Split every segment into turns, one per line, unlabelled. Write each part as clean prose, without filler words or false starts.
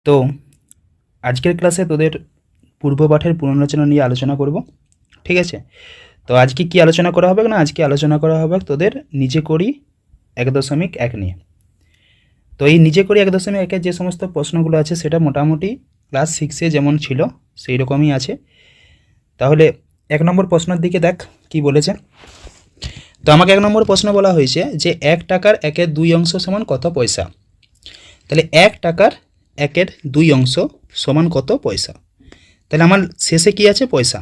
তো আজকের ক্লাসে তোদের পূর্ব পাঠের পুনরালোচনা নিয়ে আলোচনা করব। ঠিক আছে, তো আজকে কি আলোচনা করা হবে না, আজকে আলোচনা করা হবে তোদের নিজে করি 1.1 নিয়ে। তো এই নিজে করি 1.1-এর যে সমস্ত প্রশ্নগুলো আছে সেটা মোটামুটি ক্লাস 6-এ যেমন ছিল সেই রকমই আছে। তাহলে 1 নম্বর প্রশ্নের দিকে দেখ কি বলেছে। তো আমাকে 1 নম্বর প্রশ্ন বলা হয়েছে যে 1 টাকার 1/2 অংশ সমান কত পয়সা। তাহলে 1 টাকার 1/2 অংশ সমান কত পয়সা। তাহলে আমার শেষে কি আছে, পয়সা।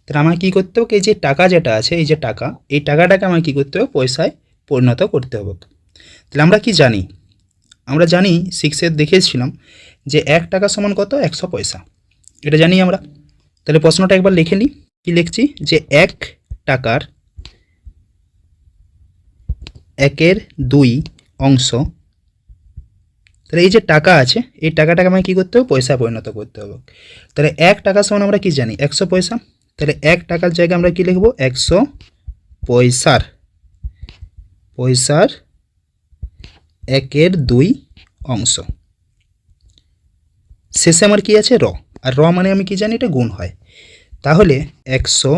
তাহলে আমার কী করতে হবে, এই যে টাকা যেটা আছে, এই যে টাকা, এই টাকাটাকে আমার কী করতে হবে, পয়সায় পরিণত করতে হবে। তাহলে আমরা কি জানি, আমরা জানি 6-এ দেখেছিলাম যে 1 টাকা সমান কত, 100 পয়সা, এটা জানি আমরা। তাহলে প্রশ্নটা একবার লিখে নিই, কী লিখছি, যে 1 টাকার 1/2 অংশ, তাহলে এই যে টাকা আছে এই টাকাটাকে আমাকে কী করতে হবে, পয়সায় পরিণত করতে হবে। তাহলে 1 টাকা সমান আমরা কি জানি, 100 পয়সা। তাহলে 1 টাকার জায়গায় আমরা কি লিখব, 100 পয়সার 1/2 অংশ। শেষে আমার কি আছে, র। আর র মানে আমি কি জানি, এটা গুণ হয়। তাহলে 100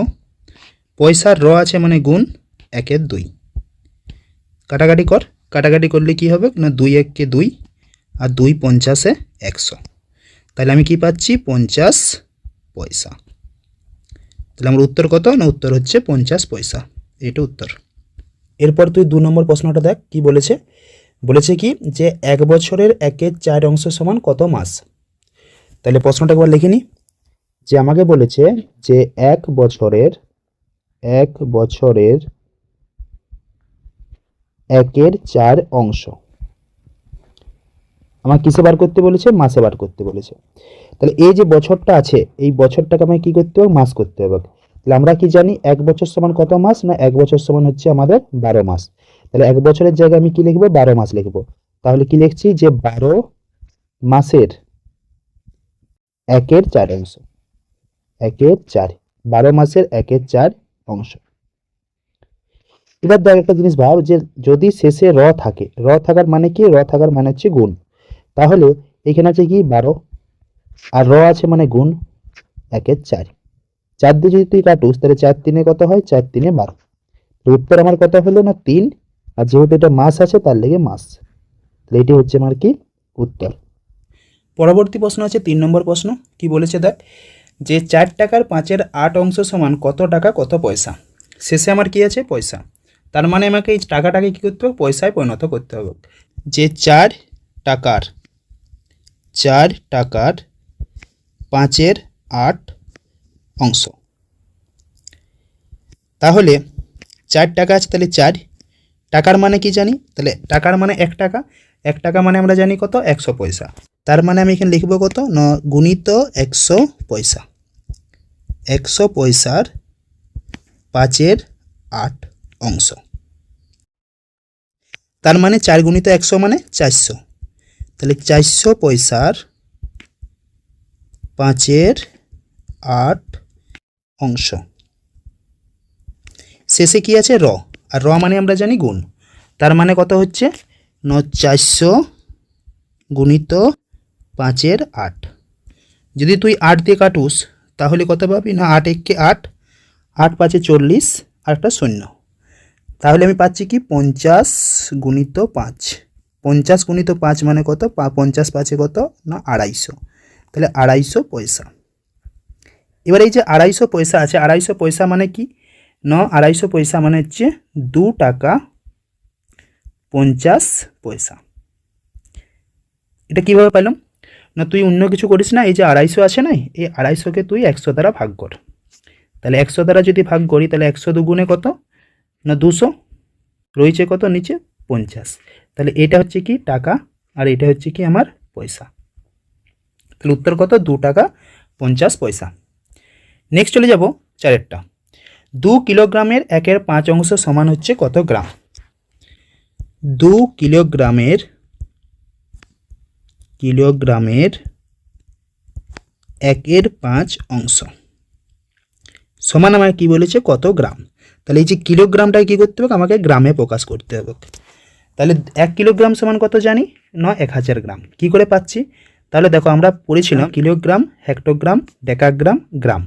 পয়সার র আছে মানে গুণ 1/2। কাটাকাটি কর, কাটাকাটি করলে কি হবে না, 2 1 কে 2 আর 2 50 100। তাহলে আমি কি পাচ্ছি, 50 পয়সা। তাহলে আমার উত্তর কত না, উত্তর হচ্ছে 50 পয়সা, এটা উত্তর। এরপর তুই 2 নম্বর প্রশ্নটা দেখ কি বলেছে। বলেছে কি যে 1 বছরের 1/4 অংশ সমান কত মাস। তাহলে প্রশ্নটা একবার লিখে নি, যে আমাকে বলেছে যে 1 বছরের 1/4 অংশ আমার কিসে বার করতে বলেছে, মাসে বার করতে বলেছে। তাহলে এই যে বছরটা আছে এই বছরটাকে আমাকে কী করতে হবে, মাস করতে হবে। তাহলে আমরা কি জানি 1 বছর সমান কত মাস না, 1 বছর সমান হচ্ছে আমাদের 12 মাস। তাহলে 1 বছরের জায়গায় আমি কি লিখবো, 12 মাস লিখবো। তাহলে কি লিখছি, যে 12 মাসের 1/4 অংশ, 1/4, 12 মাসের 1/4 অংশ। এবার দেখ একটা জিনিস ভাব, যে যদি শেষে র থাকে, র থাকার মানে কি, র থাকার মানে হচ্ছে গুণ। তাহলে এখানে আছে কি 12 আর র আছে মানে গুণ 1/4। 4 দিয়ে যদি তুই কাটুস তাহলে 4 3 কত হয়, 4 3 12। উত্তর আমার কত হলো না, 3। আর যেহেতু এটা মাস আছে তার লেগে মাস, তাহলে এটি হচ্ছে আমার কি উত্তর। পরবর্তী প্রশ্ন আছে 3 নম্বর প্রশ্ন, কি বলেছে দেখ, যে 4 টাকার 5/8 অংশ সমান কত টাকা কত পয়সা। শেষে আমার কি আছে, পয়সা। তার মানে আমাকে এই টাকাটাকে কী করতে হবে, পয়সায় পরিণত করতে হবে। যে 4 টাকার 5/8 অংশ, তাহলে 4 টাকা আছে, তাহলে 4 টাকার মানে কি জানি, তাহলে টাকার মানে 1 টাকা, 1 টাকা মানে আমরা জানি কত, 100 পয়সা। তার মানে আমি এখানে লিখবো কত না, গুণিত 100 পয়সা। 100 পয়সার 5/8 অংশ, তার মানে 4 গুণিত 100 মানে 400। তাহলে 400 পয়সার 5/8 অংশ। শেষে কি আছে, র। আর র মানে আমরা জানি গুণ। তার মানে কত হচ্ছে, 400 গুণিত 5/8। যদি তুই 8 দিয়ে কাটুস তাহলে কত পাবি না, 8 1 কে 8, 8 5 40 আর একটা 0। তাহলে আমি পাচ্ছি কি 50 গুণিত 5। 50 গুণিত 5 মানে কত, 50 5 কত না 250। তাহলে 250 পয়সা। এবার এই যে 250 পয়সা আছে, 250 পয়সা মানে কি না, 250 পয়সা মানে হচ্ছে 2 টাকা 50 পয়সা। এটা কীভাবে পেলাম না, তুই অন্য কিছু করিস না, এই যে 250 আছে না, এই 250কে তুই 100 দ্বারা ভাগ কর। তাহলে 100 দ্বারা যদি ভাগ করি তাহলে 100 দুগুণে কত না 200, রয়েছে কত নিচে 50। তাহলে এটা হচ্ছে কি টাকা আর এটা হচ্ছে কি আমার পয়সা। তাহলে উত্তর কত, 2 টাকা 50 পয়সা। নেক্সট চলে যাব 4টা। 2 কিলোগ্রামের 1/5 অংশ সমান হচ্ছে কত গ্রাম। 2 কিলোগ্রামের 1/5 অংশ সমান আমাকে কি বলেছে, কত গ্রাম। তাহলে এই যে কিলোগ্রামটাকে কী করতে হবে, আমাকে গ্রামে প্রকাশ করতে হবে। তাহলে 1 কিলোগ্রাম সমান কত জানি না, 1000 গ্রাম। কি করে পাচ্ছি, তাহলে দেখো আমরা পড়েছিলাম কিলোগ্রাম, হেক্টোগ্রাম, ডেকাগ্রাম, গ্রাম।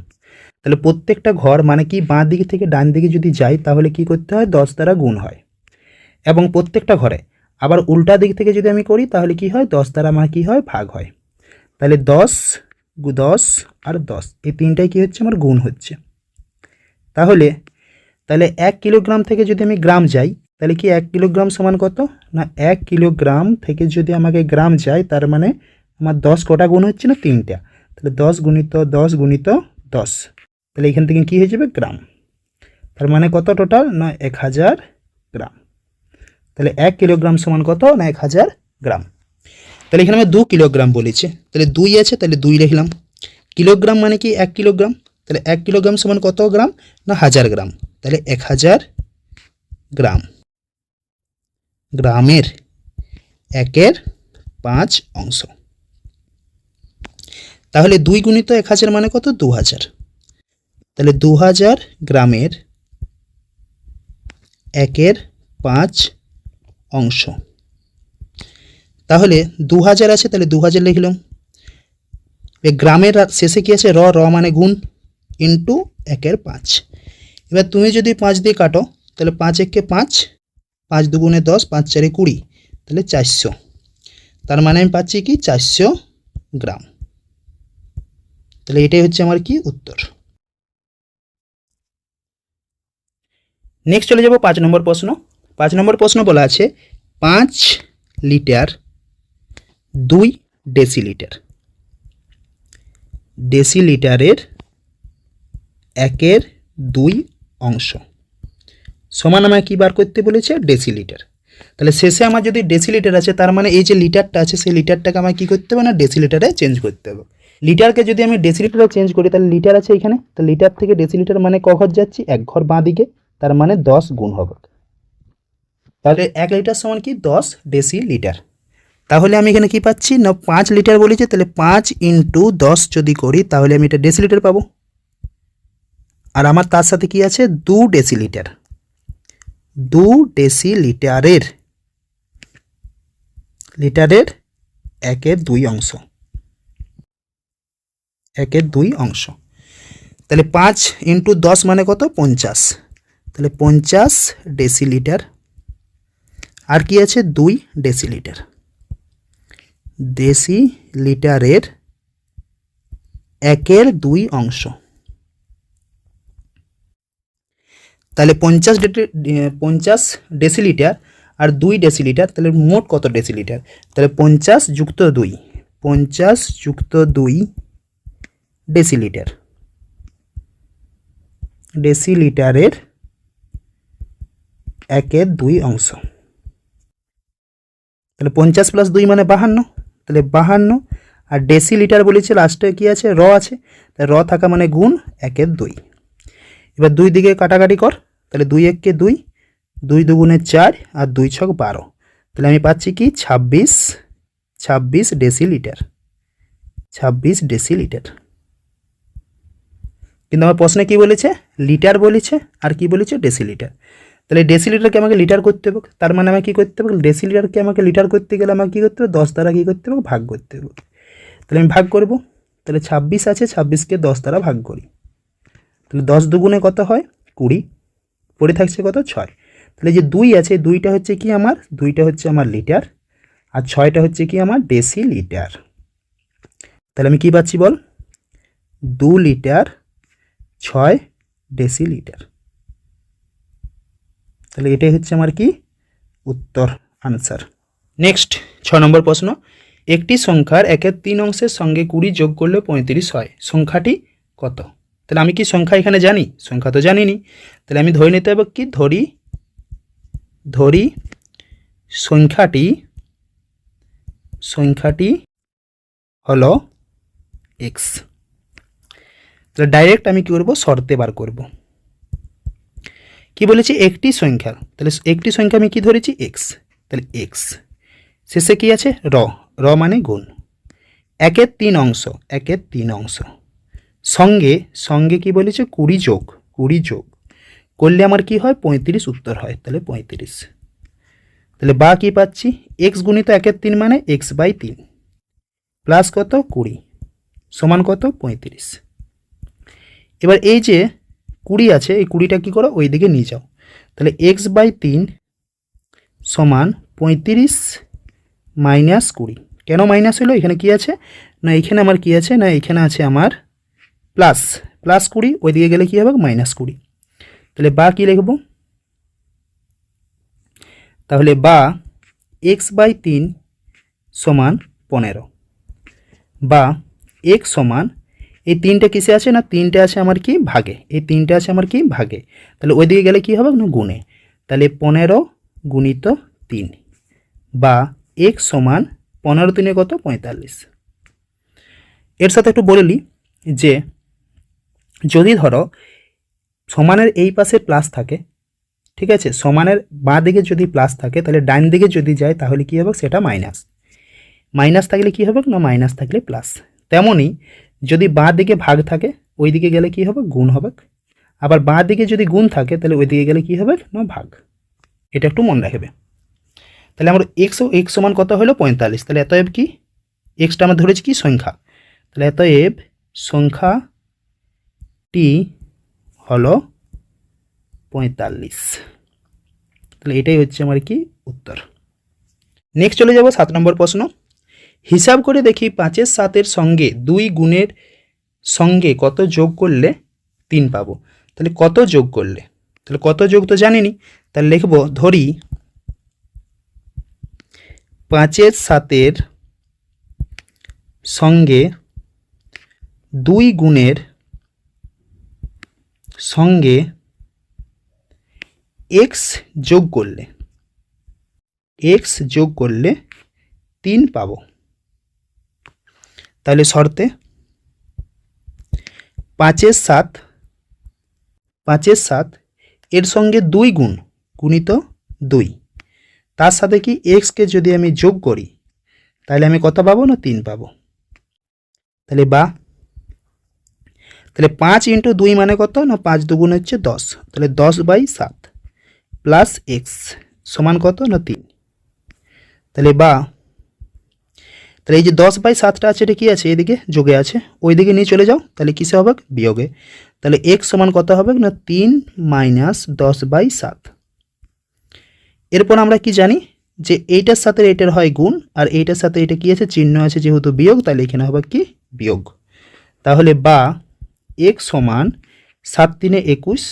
তাহলে প্রত্যেকটা ঘর মানে কি বাঁ দিক থেকে ডান দিকে যদি যাই তাহলে কি করতে হয়, 10 দ্বারা গুণ হয়। এবং প্রত্যেকটা ঘরে আবার উল্টা দিক থেকে যদি আমি করি তাহলে কি হয়, 10 দ্বারা আমার কি হয়, ভাগ হয়। তাহলে 10 10 আর 10 এই তিনটাই কি হচ্ছে, আমার গুণ হচ্ছে। তাহলে 1 কিলোগ্রাম থেকে যদি আমি গ্রাম যাই তাহলে কি 1 কিলোগ্রাম সমান কত না, 1 কিলোগ্রাম থেকে যদি আমাকে গ্রাম যায় তার মানে আমার 10 কটা গুণ হচ্ছে না, 3টা। তাহলে 10 গুণিত 10 গুণিত 10, তাহলে এখান থেকে কি হয়ে যাবে, গ্রাম। তার মানে কত টোটাল না 1000 গ্রাম। তাহলে 1 কিলোগ্রাম সমান কত না 1000 গ্রাম। তাহলে এখানে আমি 2 কিলোগ্রাম বলেছি, তাহলে 2 আছে তাহলে 2 লিখলাম। কিলোগ্রাম মানে কি 1 কিলোগ্রাম, তাহলে 1 কিলোগ্রাম সমান কত গ্রাম না 1000 গ্রাম। তাহলে 1000 গ্রাম, গ্রামের 1/5 অংশ। তাহলে 2 গুণিত 1000 মানে কত, 2000। তাহলে 2000 গ্রামের 1/5 অংশ। তাহলে 2000 আছে তাহলে 2000 লিখলাম। গ্রামের শেষে কি আছে, র মানে গুণ, ইন্টু 1/5। এবার তুমি যদি 5 দিয়ে কাটো তাহলে 5 একে 5, 5 দুগুণে 10, 5 চারে 20, তাহলে 400। তার মানে আমি পাচ্ছি কি 400 গ্রাম। তাহলে এটাই হচ্ছে আমার কি উত্তর। নেক্সট চলে যাব 5 নম্বর প্রশ্ন। 5 নম্বর প্রশ্ন বলা আছে 5 লিটার 2 ডেসিলিটার, ডেসিলিটারের 1/2 অংশ সমান আমায় কী বার করতে বলেছে, ডেসিলিটার। তাহলে শেষে আমার যদি ডেসিলিটার আছে তার মানে এই যে লিটারটা আছে সেই লিটারটাকে আমায় কী করতে হবে না, ডেসিলিটারে চেঞ্জ করতে হবে। লিটারকে যদি আমি ডেসিলিটারে চেঞ্জ করি তাহলে লিটার আছে এখানে, তো লিটার থেকে ডেসিলিটার মানে ক ঘর যাচ্ছি, 1 ঘর বাঁ দিকে, তার মানে 10 গুণ হবে। তাহলে 1 লিটার সমান কি 10 ডেসিলিটার। তাহলে আমি এখানে কি পাচ্ছি না 5 লিটার বলেছে, তাহলে 5 × 10 যদি করি তাহলে আমি এটা ডেসিলিটার পাবো। আর আমার তার সাথে কি আছে 2 ডেসিলিটার, 2 ডেসিলিটারের লিটারের 1/2 অংশ, 1/2 অংশ। তাহলে 5 × 10 মানে কত, 50। তাহলে 50 ডেসিলিটার। আর কি আছে 2 ডেসিলিটার, ডেসিলিটারের 1/2 অংশ। তাহলে 50 ডেসিলিটার আর 2 ডেসিলিটার, তাহলে মোট কত ডেসিলিটার, তাহলে 50 যুক্ত 2, 50 যুক্ত 2 ডেসিলিটার, ডেসিলিটারের 1/2 অংশ। তাহলে 50 + 2 মানে 52, তাহলে 52। আর ডেসিলিটার বলেছে লাস্টে কি আছে, র আছে, তাহলে র থাকা মানে গুণ 1/2। এবার 2 দিকে কাটাকাটি কর, তাহলে 2 1 কে 2, 2 দুগুণে 4 আর 2 ছক 12, তাহলে আমি পাচ্ছি কি 26 ডেসিলিটার, 26 ডেসিলিটার। কিন্তু আমার প্রশ্নে কি বলেছে, লিটার বলেছে আর কি বলেছে, ডেসিলিটার। তাহলে ডেসিলিটারকে আমাকে লিটার করতে হবে, তার মানে আমাকে কী করতে হবে, ডেসিলিটারকে আমাকে লিটার করতে গেলে আমাকে কী করতে হবে, 10 দ্বারা কী করতে হবে, ভাগ করতে হবে। তাহলে আমি ভাগ করব, তাহলে 26 আছে, 26কে 10 দ্বারা ভাগ করি, তাহলে 10 দুগুণে কত হয় 20, পড়ে থাকছে কত 6। তাহলে যে 2 আছে 2টা হচ্ছে কি আমার, 2টা হচ্ছে আমার লিটার আর 6টা হচ্ছে কি আমার ডেসিলিটার। তাহলে আমি কি পাচ্ছি বল, 2 লিটার 6 ডেসিলিটার। তাহলে এটাই হচ্ছে আমার কি উত্তর, আনসার। নেক্সট 6 নম্বর প্রশ্ন, একটি সংখ্যার 1/3 অংশের সঙ্গে 20 যোগ করলে 35 হয়, সংখ্যাটি কত। তাহলে আমি কি সংখ্যা এখানে জানি, সংখ্যা তো জানিনি। তাহলে আমি ধরে নিতে হবে কি, ধরি সংখ্যাটি হলো x। তাহলে ডাইরেক্ট আমি কি করব, শর্তে বার করব। কি বলেছি, একটি সংখ্যা, তাহলে একটি সংখ্যা আমি কি ধরেছি, x। তাহলে x শেষে কি আছে, র মানে গুণ, 1/3 অংশ, 1/3 অংশ সঙ্গে কি বলেছে 20 যোগ করলে আমার কি হয় 35 উত্তর হয়, তাহলে 35। তাহলে বা কি পাচ্ছি, x গুণিত 1/3 মানে x/3, প্লাস কত 20 সমান কত 35। এবার এই যে 20 আছে, এই 20টা কী করো ওই দিকে নিয়ে যাও, তাহলে x/3 সমান 35 মাইনাস 20। কেন মাইনাস হলো? এখানে কি আছে না, এখানে আমার কি আছে না, এখানে আছে আমার প্লাস 20, ওই দিকে গেলে কী হবে -20। তাহলে বা কী লিখব? তাহলে বা x/3 সমান 15 বা x সমান এই 3টে কিসে আছে না, 3টে আছে আমার কি ভাগে, এই 3টে আছে আমার কি ভাগে, তাহলে ওই দিকে গেলে কি হবে না গুণে, তাহলে 15 গুণিত 3 বা x সমান 15 3 কত 45। এর সাথে একটু বলে নিই যে যদি ধরো সমানের এই পাশে প্লাস থাকে, ঠিক আছে, সমানের বাঁ দিকে যদি প্লাস থাকে তাহলে ডান দিকে যদি যায় তাহলে কী হবে সেটা মাইনাস, মাইনাস থাকলে কী হবে না মাইনাস থাকলে প্লাস। তেমনই যদি বাঁ দিকে ভাগ থাকে ওই দিকে গেলে কী হবে গুণ হবে, আবার বাঁ দিকে যদি গুণ থাকে তাহলে ওই দিকে গেলে কী হবে না ভাগ। এটা একটু মনে রাখবে। তাহলে আমার এক্স সমান কত হলো 45, তাহলে এতএব কি এক্সটা আমরা ধরেছি কি সংখ্যা, তাহলে এতএব সংখ্যাটি হলো 45। তাহলে এটাই হচ্ছে আমার কি উত্তর। নেক্সট চলে যাব 7 নম্বর প্রশ্ন। হিসাব করে দেখি 5-এর 7-এর সঙ্গে 2 গুণের সঙ্গে কত যোগ করলে 3 পাবো। তাহলে কত যোগ করলে, তাহলে কত যোগ তো জানিনি, তাহলে লিখব ধরি 5-এর 7-এর সঙ্গে 2 গুণের সঙ্গে x যোগ করলে 3 পাবো। তাহলে শর্তে 5-এর 7 এর সঙ্গে 2 গুণ গুণিত 2, তার সাথে কি এক্সকে যদি আমি যোগ করি তাহলে আমি কত পাবো না 3 পাবো। তাহলে বা তাহলে 5 × 2 মানে কত না 5 2 হচ্ছে 10, তাহলে 10/7 প্লাস এক্স সমান কত না 3। তাহলে বা তাহলে এই যে 10/7টা আছে এটা কি আছে এদিকে যোগে আছে, ওই দিকে নিয়ে চলে যাও তাহলে কিসে হবে বিয়োগে, তাহলে এক্স সমান কত হবে না 3 - 10/7। এরপর আমরা কি জানি যে এইটার সাথে এটার হয় গুণ আর এইটার সাথে এটা কি আছে চিহ্ন আছে যেহেতু বিয়োগ, তাহলে এখানে হবে কি বিয়োগ। তাহলে বা x সমান 7 3 21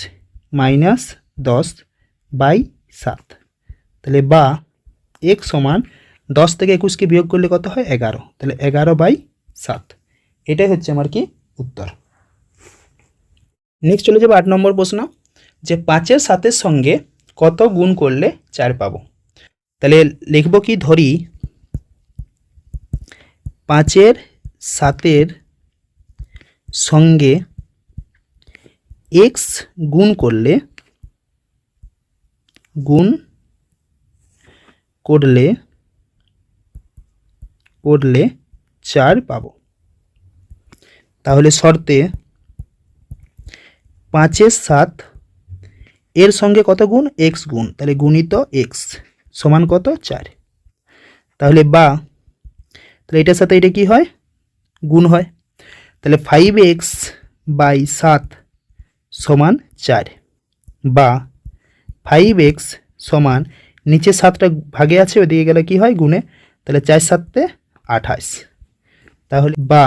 -10/7। তাহলে বা x সমান 10 থেকে 21কে বিয়োগ করলে কত হয় 11, তাহলে 11/7। এটাই হচ্ছে আমার কি উত্তর। নেক্সট চলে যাবো 8 নম্বর প্রশ্ন, যে 5-এর 7-এর সঙ্গে কত গুণ করলে 4 পাবো। তাহলে লিখব কি ধরি 5-এর 7-এর সঙ্গে x গুণ করলে 4 পাবো। তাহলে শর্তে 5-এর 7 এর সঙ্গে কত গুণ x গুণ, তাহলে গুণিত x সমান কত 4। তাহলে বা তাহলে এটার সাথে এটা কি হয় গুণ হয়, তাহলে 5x/7 সমান 4 বা 5x সমান নিচে 7টা ভাগে আছে ওইদিকে গেলে কি হয় গুণে, তাহলে 4 7 28। তাহলে বা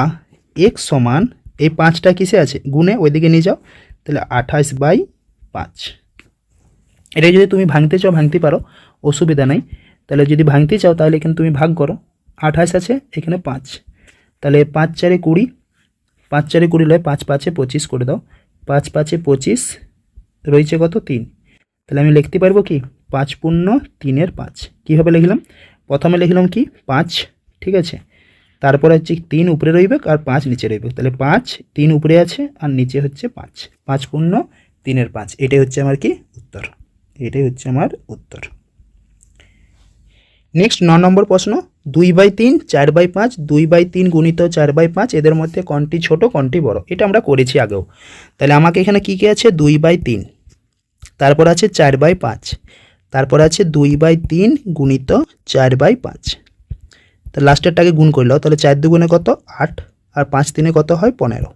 x সমান এই 5টা কিসে আছে গুণে ওইদিকে নিয়ে যাও, তাহলে 28/5। এটা যদি তুমি ভাঙতে চাও ভাঙতে পারো, অসুবিধা নাই। তাহলে যদি ভাঙতে চাও তাহলে এখানে তুমি ভাগ করো, 28 আছে এখানে 5, তাহলে 5 4 20, 5 4 20 লয় 5 5 25 করে দাও, 5 5 25 রয়েছে কত 3। তাহলে আমি লিখতে পারবো কি 5 পূর্ণ 3 5। কীভাবে লিখলাম, প্রথমে লিখলাম কি 5, ঠিক আছে, তারপরে হচ্ছে 3 উপরে রইবে আর 5 নিচে রইবে, তাহলে 5 3 উপরে আছে আর নিচে হচ্ছে 5, 5 পূর্ণ 3 5। এটাই হচ্ছে আমার কি উত্তর, এটাই হচ্ছে আমার উত্তর। নেক্সট 9 নম্বর প্রশ্ন, 2/3 4/5 2/3 গুণিত 4/5 এদের মধ্যে কোনটি ছোট কোনটি বড়। এটা আমরা করেছি আগেও। তাহলে আমাকে এখানে কী কী আছে 2/3, তারপর আছে 4/5, তারপর আছে 2/3 গুণিত 4/5। তো লাস্টেরটাকে গুণ করলে তাহলে 4 দুগুণে কত 8 আর 5 3 কত হয় 15।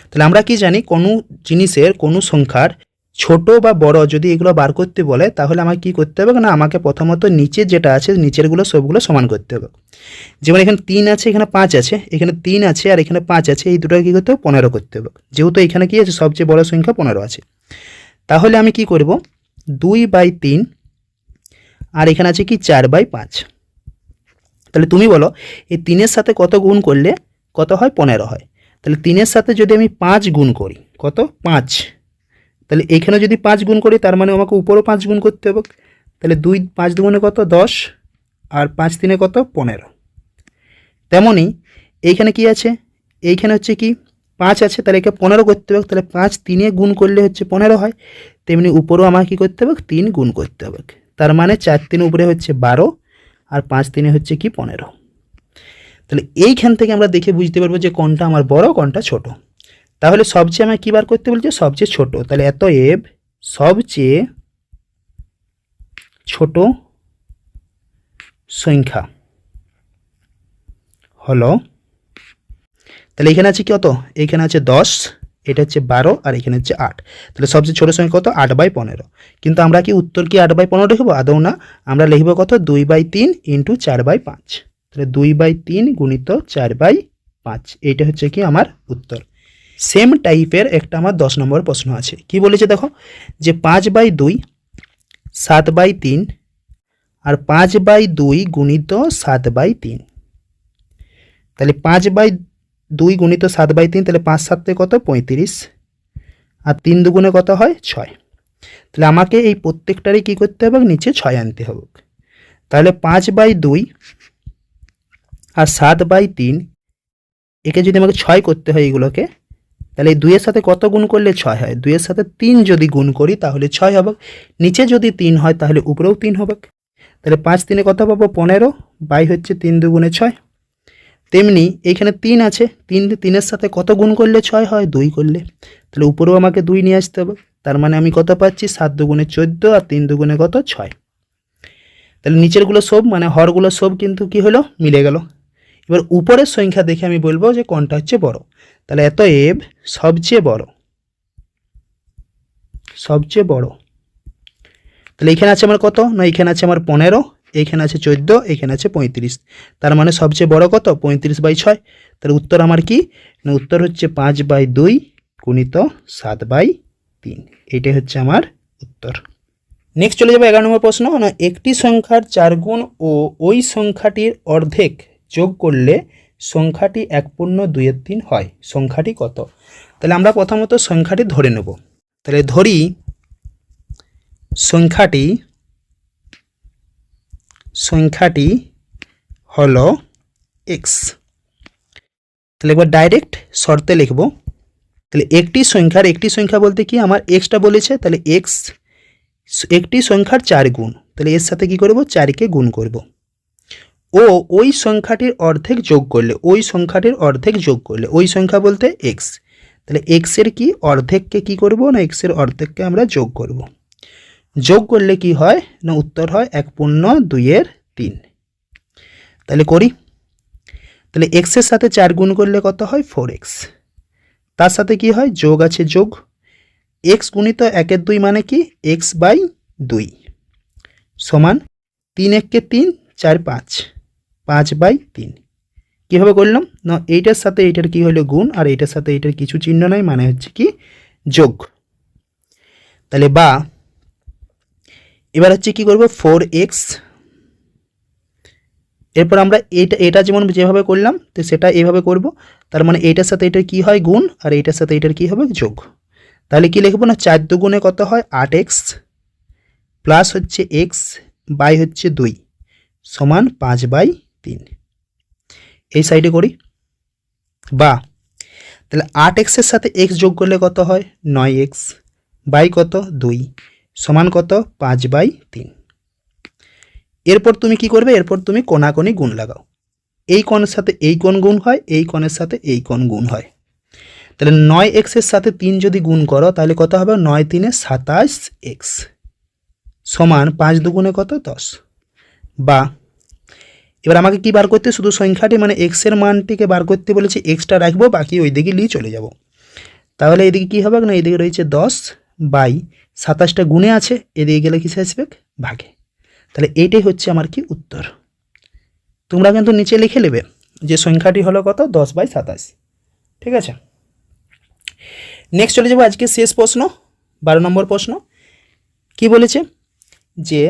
তাহলে আমরা কি জানি কোনো জিনিসের কোনো সংখ্যার ছোট বা বড় যদি এগুলো বার করতে বলে তাহলে আমাকে কি করতে হবে না আমাকে প্রথমত নিচে যেটা আছে নিচেরগুলো সবগুলো সমান করতে হবে। যেমন এখানে 3 আছে এখানে 5 আছে এখানে 3 আছে আর এখানে 5 আছে এই দুটোকে কি করতে হবে 15 করতে হবে, যেহেতু এখানে কি আছে সবচেয়ে বড় সংখ্যা 15 আছে। তাহলে আমি কি করব 2/3 আর এখানে আছে কি 4/5। তাহলে তুমি বলো এই 3-এর সাথে কত গুণ করলে কত হয় 15 হয়। তাহলে 3-এর সাথে যদি আমি 5 গুণ করি কত 5, তাহলে এখানে যদি 5 গুণ করি তার মানে আমাকে উপরও 5 গুণ করতে হবে। তাহলে 2 5 দুগুণে কত 10 আর 5 3 কত 15। তেমনই এইখানে কি আছে এইখানে হচ্ছে কি 5 আছে তাহলে একে 15 করতে হবে, তাহলে 5 3 গুণ করলে হচ্ছে 15 হয়। তেমনি উপরেও আমাকে কী করতে হবে 3 গুণ করতে হবে, তার মানে 4 3 উপরে হচ্ছে 12 আর 5 3 হচ্ছে কি 15। তাহলে এইখান থেকে আমরা দেখে বুঝতে পারবো যে কোনটা আমার বড় কোনটা ছোট। তাহলে সবচেয়ে আমাকে কী বার করতে বলছে সবচেয়ে ছোট, তাহলে অতএব সবচেয়ে ছোট সংখ্যা হলো, তাহলে এখানে আছে কত এখানে আছে 10 এটা হচ্ছে 12 আর এখানে হচ্ছে 8, তাহলে সবচেয়ে ছোট সংখ্যা কত 8/15। কিন্তু আমরা কি উত্তর কি 8/15 লিখবো আদৌ না, আমরা লিখবো কত 2/3 ইন্টু 4/5। তাহলে 2/3 গুণিত 4/5 এইটা হচ্ছে কি আমার উত্তর। সেম টাইপের একটা আমার 10 নম্বর প্রশ্ন আছে, কি বলেছে দেখো যে 5/2 7/3 আর 5/2 গুণিত 7/3। তাহলে 5/2 গুণিত 7/3 তাহলে 5 7 কত 35 আর 3 দুগুণে কত হয় 6। তাহলে আমাকে এই প্রত্যেকটারই কী করতে হবে নিচে 6 আনতে হবে। তাহলে 5/2 আর 7/3 একে যদি আমাকে 6 করতে হয় এগুলোকে, তাহলে এই 2-এর সাথে কত গুণ করলে 6 হয়, 2-এর সাথে 3 যদি গুণ করি তাহলে 6 হবে। নিচে যদি 3 হয় তাহলে উপরেও 3 হবে। তাহলে 5 3 কত পাবো 15 বাই হচ্ছে 3 দুগুণে 6। তেমনি এইখানে 3 আছে 3-এর সাথে কত গুণ করলে 6 হয় 2 করলে, তাহলে উপরেও আমাকে 2 নিয়ে আসতে হবে। তার মানে আমি কত পাচ্ছি 7 দুগুণে 14 আর 3 দুগুণে কত 6। তাহলে নিচেরগুলো সব মানে হরগুলো সব কিন্তু কি হলো মিলে গেল। এবার উপরের সংখ্যা দেখে আমি বলবো যে কোনটা হচ্ছে বড়। তাহলে অতএব সবচেয়ে বড় তাহলে এখানে আছে আমার কত না এখানে আছে আমার 15, এইখানে আছে 14, এইখানে আছে 35, তার মানে সবচেয়ে বড় কত 35/6। তাহলে উত্তর আমার কি না উত্তর হচ্ছে 5/2 গুণিত 7/3, এইটাই হচ্ছে আমার উত্তর। নেক্সট চলে যাবো 11 নম্বর প্রশ্ন না একটি সংখ্যার 4 গুণ ও ওই সংখ্যাটির অর্ধেক যোগ করলে সংখ্যাটি 1/2 হয়, সংখ্যাটি কত। তাহলে আমরা প্রথমত সংখ্যাটি ধরে নেব। তাহলে ধরি সংখ্যাটি হলো x। তাহলে একবার ডাইরেক্ট শর্তে লিখব। তাহলে একটি সংখ্যা বলতে কি আমার এক্সটা বলেছে, তাহলে এক্স একটি সংখ্যার 4 গুণ, তাহলে এর সাথে কি করব 4কে গুণ করব ও ওই সংখ্যাটির অর্ধেক যোগ করলে ওই সংখ্যা বলতে এক্স, তাহলে এক্সের কি অর্ধেককে কি করব না এক্সের অর্ধেককে আমরা যোগ করব। যোগ করলে কি হয় না উত্তর হয় 1/2 তাহলে করি। তাহলে এক্সের সাথে 4 গুণ করলে কত হয় 4x, তার সাথে কি হয় যোগ আছে যোগ এক্স গুণিত 1/2 মানে কি x/2 সমান 3 1 3 4 5 5/3। কীভাবে করলাম না এইটার সাথে এইটার কি হলো গুণ আর এইটার সাথে এইটার কিছু চিহ্ন নাই মানে হচ্ছে কি যোগ। তাহলে বা এবার হচ্ছে কি করব 4x, এরপর আমরা এটা যেভাবে করলাম তো সেটা এইভাবে করব। তার মানে এইটার সাথে এটার কি হয় গুণ আর এইটার সাথে এটার কি হবে যোগ। তাহলে কি লিখব না 4 দুগুণে কত হয় 8x প্লাস হচ্ছে x বাই হচ্ছে 2 সমান 5/3। এই সাইডে করি বা তাহলে 8x এর সাথে x যোগ করলে কত হয় 9x বাই কত 2 সমান কত 5/3। এরপর তুমি কি করবে এরপর তুমি কোণাকোণি গুণ লাগাও, এই কোণের সাথে এই কোণ গুণ হয় এই কোণের সাথে এই কোণ গুণ হয়। তাহলে 9x এর সাথে 3 যদি গুণ করো তাহলে কত হবে 9 3 27x সমান 5 দুগুণে কত 10। বা এবার আমাকে কি বার করতে, শুধু সংখ্যাটি মানে এক্সের মানটিকে বার করতে বলেছে, এক্সটা রাখবো, বাকি ওই দিকে নিয়ে চলে যাব। তাহলে এদিকে কী হবে না, এদিকে রয়েছে 10/27টা গুণে আছে, এদিকে গেলে কিসে আসবে, ভাগে। তাহলে এইটাই হচ্ছে আমার কি উত্তর। তোমরা কিন্তু নিচে লিখে নেবে যে সংখ্যাটি হলো কত, 10/27। ঠিক আছে, নেক্সট চলে যাবো আজকে শেষ প্রশ্ন, 12 নম্বর প্রশ্ন। কি বলেছে যে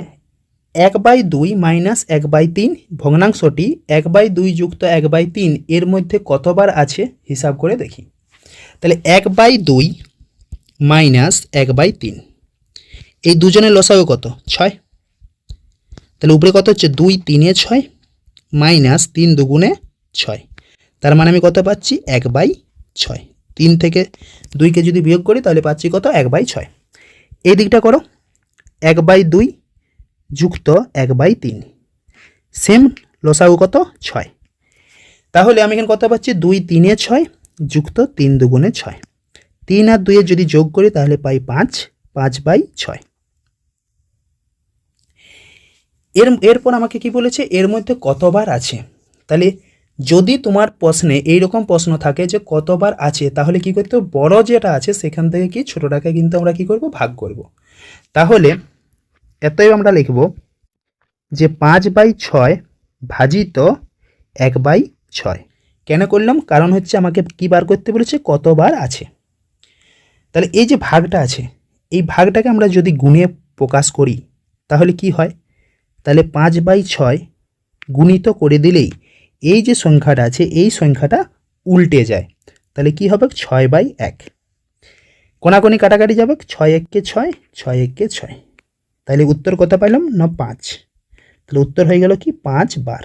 1/2 মাইনাস 1/3 ভগ্নাংশটি 1/2 যুক্ত 1/3 এর মধ্যে কতবার আছে হিসাব করে দেখি। তাহলে 1/2 মাইনাস 1/3, এই দুজনের লসাগু কত, 6। তাহলে উপরে কত হচ্ছে, 2 3 6 মাইনাস 3 2 6, তার মানে আমি কত পাচ্ছি, 1/6। 3 থেকে 2কে যদি বিয়োগ করি তাহলে পাচ্ছি কত, 1/6। এই দিকটা করো, 1/2 যুক্ত 1/3, সেম লসাগু কত, 6। তাহলে আমি এখানে কত পাচ্ছি, 2 3 6 যুক্ত 3 2 6, 3 আর 2 যদি যোগ করি তাহলে পাই 5, 5/6। এরপর আমাকে কি বলেছে, এর মধ্যে কতবার আছে। তাহলে যদি তোমার প্রশ্নে এইরকম প্রশ্ন থাকে যে কতবার আছে, তাহলে কি করতে হবে, বড় যেটা আছে সেখান থেকে কি ছোটটাকে কিন্তু আমরা কি করব, ভাগ করব। তাহলে এতই আমরা লিখব যে 5/6 ভাজিত 1/6। কেন করলাম, কারণ হচ্ছে আমাকে কি বার করতে বলেছে, কতবার আছে। তাহলে এই যে ভাগটা আছে, এই ভাগটাকে আমরা যদি গুণে প্রকাশ করি তাহলে কি হয়, তাহলে 5/6 গুণিত করে দিলেই এই যে সংখ্যাটা আছে এই সংখ্যাটা উল্টে যায়। তাহলে কি হবে, 6/1। কোনাকুনি কাটাকাটি যাবে, 6 1 6, 6 1 6। তাহলে উত্তর কত পাইলাম না, 5। তাহলে উত্তর হয়ে গেল কি, 5 বার।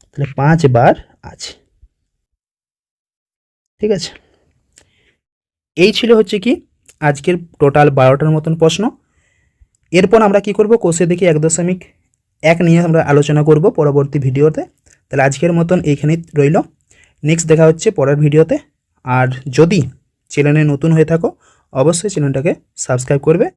তাহলে 5 বার আছে। ঠিক আছে, এই ছিল হচ্ছে কি আজকের টোটাল 12টার মতন প্রশ্ন। এরপর আমরা কি করব, কোষে দেখি 1.1 নিয়ে আমরা আলোচনা করব পরবর্তী ভিডিওতে। তাহলে আজকের মতন এইখানেই রইল, নেক্সট দেখা হচ্ছে পরের ভিডিওতে। আর যদি চ্যানেলে নতুন হয়ে থাকো অবশ্যই চ্যানেলটাকে সাবস্ক্রাইব করবে।